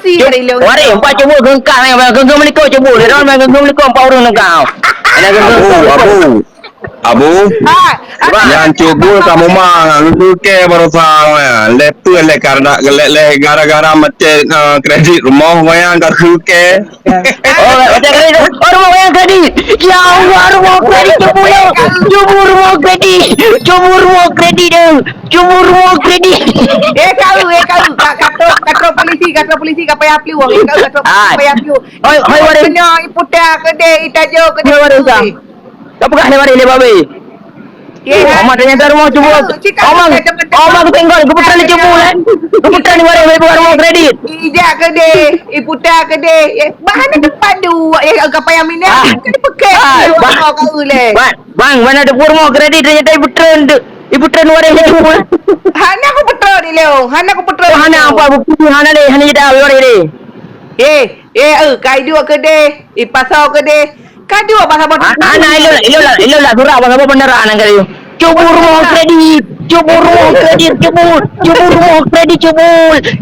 polisi kali lo. Wari, empat coba gengkang ni. Gengkang melikau coba. Dia orang main gengkang melikau 4 orang engkau. Ada gengkang. Abu, yang cubul kamu mang, lu ke barusan, lepas le karena le gara-gara macam kredit rumah yang kat ke. Oh, macam kredit. Oh, rumah yang kredit. Ya Allah, rumah kredit cubul. Cubul rumah kredit. Cubul rumah kredit tu. Cubul rumah kredit. Kau kata polisi kau payah apli wang. Kau kata payah apli. Hai wari. Kena iputa kede itajo kede. Hai wari usah. Kau pegang lebar ni babi. Omang ternyata rumah cubul. Omang aku tengok aku putra ni cubul kan. Aku putra ni wari bukan rumah kredit. Ijak kede, iputa kede. Bahan depan tu. Kau payah minat. Kau dipakai. Kau le. Bang, mana ada rumah kredit ternyata ibu tren wari ni cubul. Hana aku putra ni leo. Hana aku putra. Hana apa bukti hana ni, hana jadi wari ni. Kai dua kede, pasau kede. Kai dua pasal apa? Hana ilola surah pasal apa beneran kali. Cubur rumah kredit, cubur rumah kredit, cubur rumah kredit,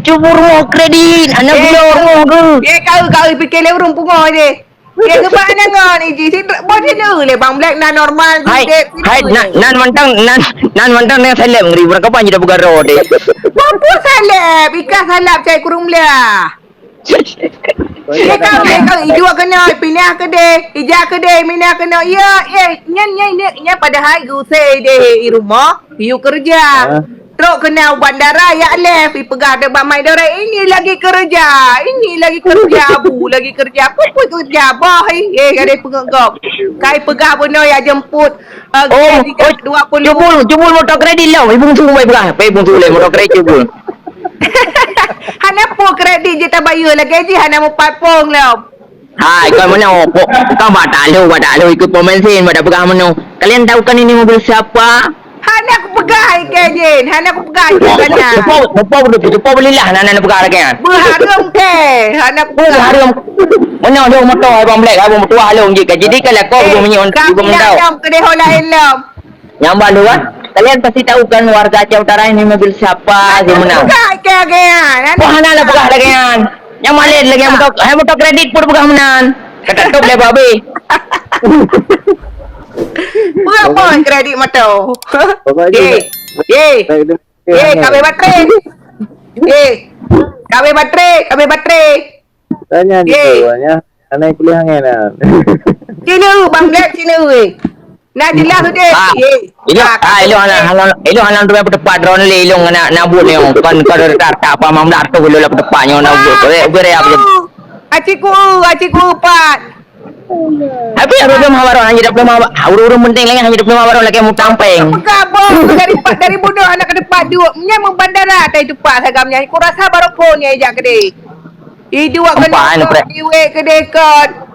cubur rumah kredit. Hana belum rumah ke? Kau fikir le urung pungo je. Ke mana ngan ni ji? Boleh le bang black nan normal. Hai, nan mantang dengan salam ngeri. Berapa panjang dah buka road ni? Mampu salap, ikan salap cai kurung belah. Kau dua kena pindah ke deh, ijak ke deh, minah kena. Ya, nya pada hari gusai deh di rumah, you kerja. Terus kena bandara ya left, pegang depan mai dora ini lagi kerja. Abu lagi kerja. Apa kerja bah ada pengagap. Kai pegang benar ya jemput. Jubul motor kredit lah. Ibu tunggu mai pegang. Ibu tunggu motor kredit jubul. Hana po kredit je tak bayar lah gaji hana mau patpong lah. Hai, kau mana opok? Kau batal lu ikut pemensin pada pegang mana? Kalian tahu kan ini mobil siapa? Hana aku pegang gaji, hana aku pegang kan. Cepat belilah hana pegang lagi kan. Berharum ke? Hana aku pegang. Berharum. Mana ada motor abang black abang tua halung je. Jadi kalau kau belum menyon ibu mentau. Kau kedai lain lah. Nyambal lu kan? Kalian pasti tahu kan warga Aceh Utara ini mobil siapa gimana? Pegang ke? Oh, hana pegang lagi kan. Yang malin lagi yang motor kredit pun pegang menan. Kata top le babi. Berapa kredit motor? Kami baterai. Kami baterai. Tanya ni tuanya. Anak kuliah ngena. Cina bang Black Cina nak jelas tu deh. Ilo halang tu apa tepat drone le ilong nak bul yang kan kalau tak apa mam dar tu lo tepatnya nak bul. Bere apa? Aciku pat. Tapi ada belum hawaron hanya belum urun penting lagi hanya belum hawaron lagi mau tampeng. Kabur dari bodoh anak ke depan dua. Nya membandara tai tepat sagamnya. Ku rasa baru pon ya jak kedai. Dua kena diwe kedai kat